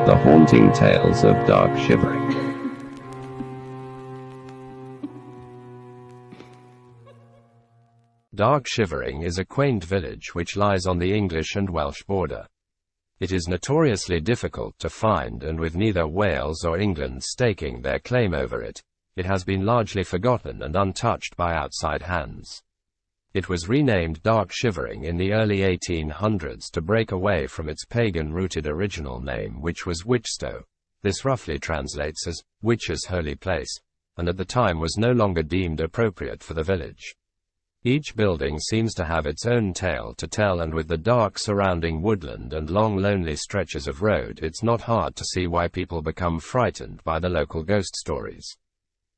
The Haunting Tales of Dark Shivering. Dark Shivering is a quaint village which lies on the English and Welsh border. It is notoriously difficult to find, and with neither Wales or England staking their claim over it, it has been largely forgotten and untouched by outside hands. It was renamed Dark Shivering in the early 1800s to break away from its pagan-rooted original name, which was Witchstow. This roughly translates as Witch's Holy Place, and at the time was no longer deemed appropriate for the village. Each building seems to have its own tale to tell, and with the dark surrounding woodland and long lonely stretches of road, it's not hard to see why people become frightened by the local ghost stories.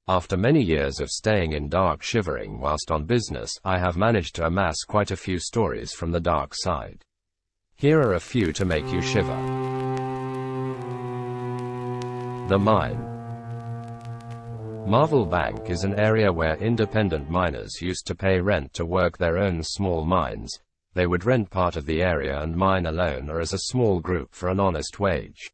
After many years of staying in Dark Shivering whilst on business, I have managed to amass quite a few stories from the dark side. Here are a few to make you shiver. The Mine. Marvel Bank is an area where independent miners used to pay rent to work their own small mines. They would rent part of the area and mine alone or as a small group for an honest wage.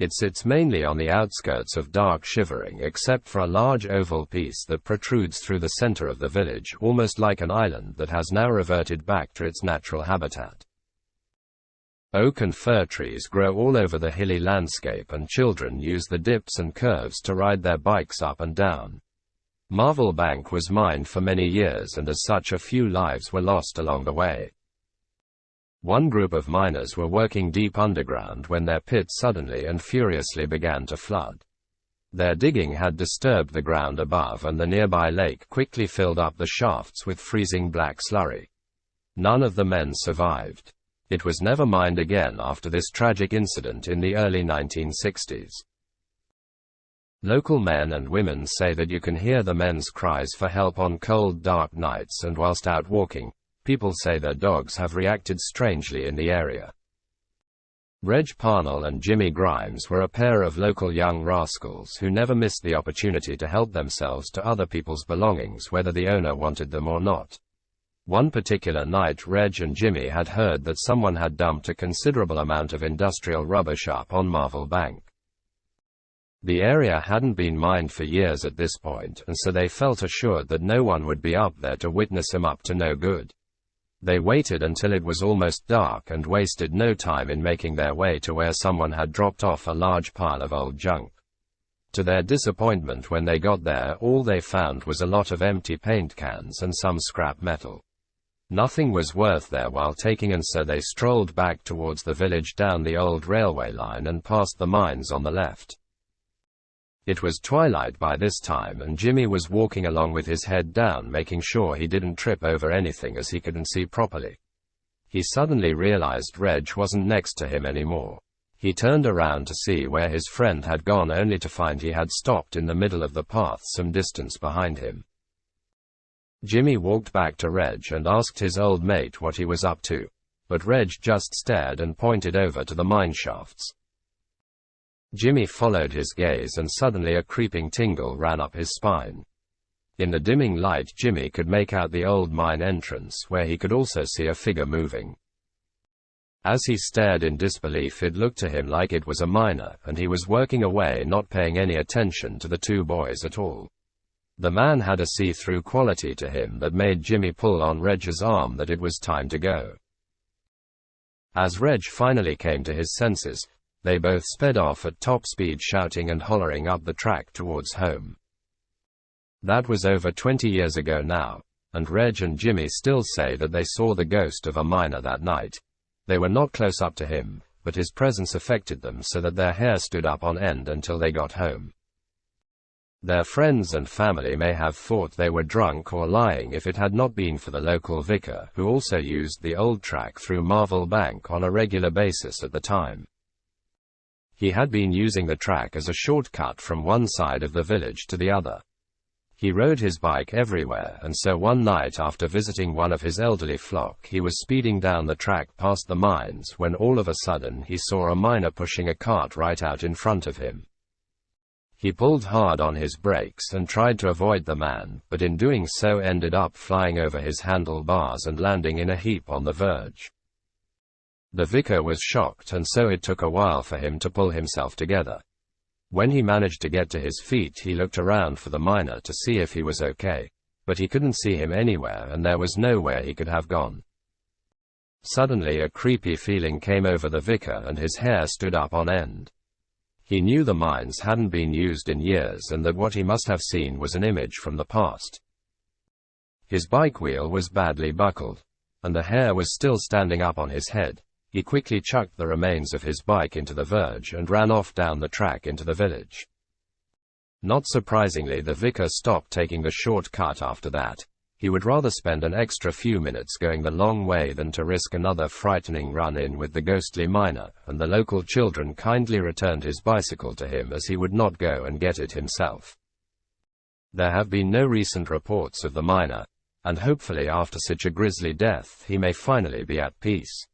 It sits mainly on the outskirts of Dark Shivering, except for a large oval piece that protrudes through the center of the village, almost like an island that has now reverted back to its natural habitat. Oak and fir trees grow all over the hilly landscape, and children use the dips and curves to ride their bikes up and down. Marvel Bank was mined for many years, and as such a few lives were lost along the way. One group of miners were working deep underground when their pit suddenly and furiously began to flood. Their digging had disturbed the ground above, and the nearby lake quickly filled up the shafts with freezing black slurry. None of the men survived. It was never mined again after this tragic incident in the early 1960s. Local men and women say that you can hear the men's cries for help on cold, dark nights, and whilst out walking, people say their dogs have reacted strangely in the area. Reg Parnell and Jimmy Grimes were a pair of local young rascals who never missed the opportunity to help themselves to other people's belongings, whether the owner wanted them or not. One particular night, Reg and Jimmy had heard that someone had dumped a considerable amount of industrial rubbish up on Marvel Bank. The area hadn't been mined for years at this point, and so they felt assured that no one would be up there to witness him up to no good. They waited until it was almost dark and wasted no time in making their way to where someone had dropped off a large pile of old junk. To their disappointment, when they got there, all they found was a lot of empty paint cans and some scrap metal. Nothing was worth their while taking, and so they strolled back towards the village down the old railway line and past the mines on the left. It was twilight by this time, and Jimmy was walking along with his head down, making sure he didn't trip over anything as he couldn't see properly. He suddenly realized Reg wasn't next to him anymore. He turned around to see where his friend had gone, only to find he had stopped in the middle of the path some distance behind him. Jimmy walked back to Reg and asked his old mate what he was up to, but Reg just stared and pointed over to the mine shafts. Jimmy followed his gaze, and suddenly a creeping tingle ran up his spine. In the dimming light, Jimmy could make out the old mine entrance, where he could also see a figure moving. As he stared in disbelief, it looked to him like it was a miner, and he was working away, not paying any attention to the two boys at all. The man had a see-through quality to him that made Jimmy pull on Reg's arm that it was time to go. As Reg finally came to his senses, they both sped off at top speed, shouting and hollering up the track towards home. That was over 20 years ago now, and Reg and Jimmy still say that they saw the ghost of a miner that night. They were not close up to him, but his presence affected them so that their hair stood up on end until they got home. Their friends and family may have thought they were drunk or lying if it had not been for the local vicar, who also used the old track through Marvel Bank on a regular basis at the time. He had been using the track as a shortcut from one side of the village to the other. He rode his bike everywhere, and so one night, after visiting one of his elderly flock, he was speeding down the track past the mines when all of a sudden he saw a miner pushing a cart right out in front of him. He pulled hard on his brakes and tried to avoid the man, but in doing so ended up flying over his handlebars and landing in a heap on the verge. The vicar was shocked, and so it took a while for him to pull himself together. When he managed to get to his feet, he looked around for the miner to see if he was okay, but he couldn't see him anywhere, and there was nowhere he could have gone. Suddenly a creepy feeling came over the vicar, and his hair stood up on end. He knew the mines hadn't been used in years, and that what he must have seen was an image from the past. His bike wheel was badly buckled, and the hair was still standing up on his head. He quickly chucked the remains of his bike into the verge and ran off down the track into the village. Not surprisingly, the vicar stopped taking the short cut after that. He would rather spend an extra few minutes going the long way than to risk another frightening run-in with the ghostly miner, and the local children kindly returned his bicycle to him as he would not go and get it himself. There have been no recent reports of the miner, and hopefully after such a grisly death he may finally be at peace.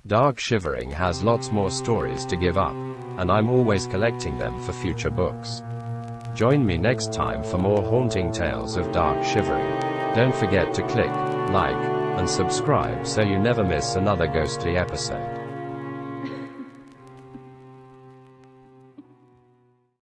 Dark Shivering has lots more stories to give up, and I'm always collecting them for future books. Join me next time for more haunting tales of Dark Shivering. Don't forget to click like and subscribe so you never miss another ghostly episode.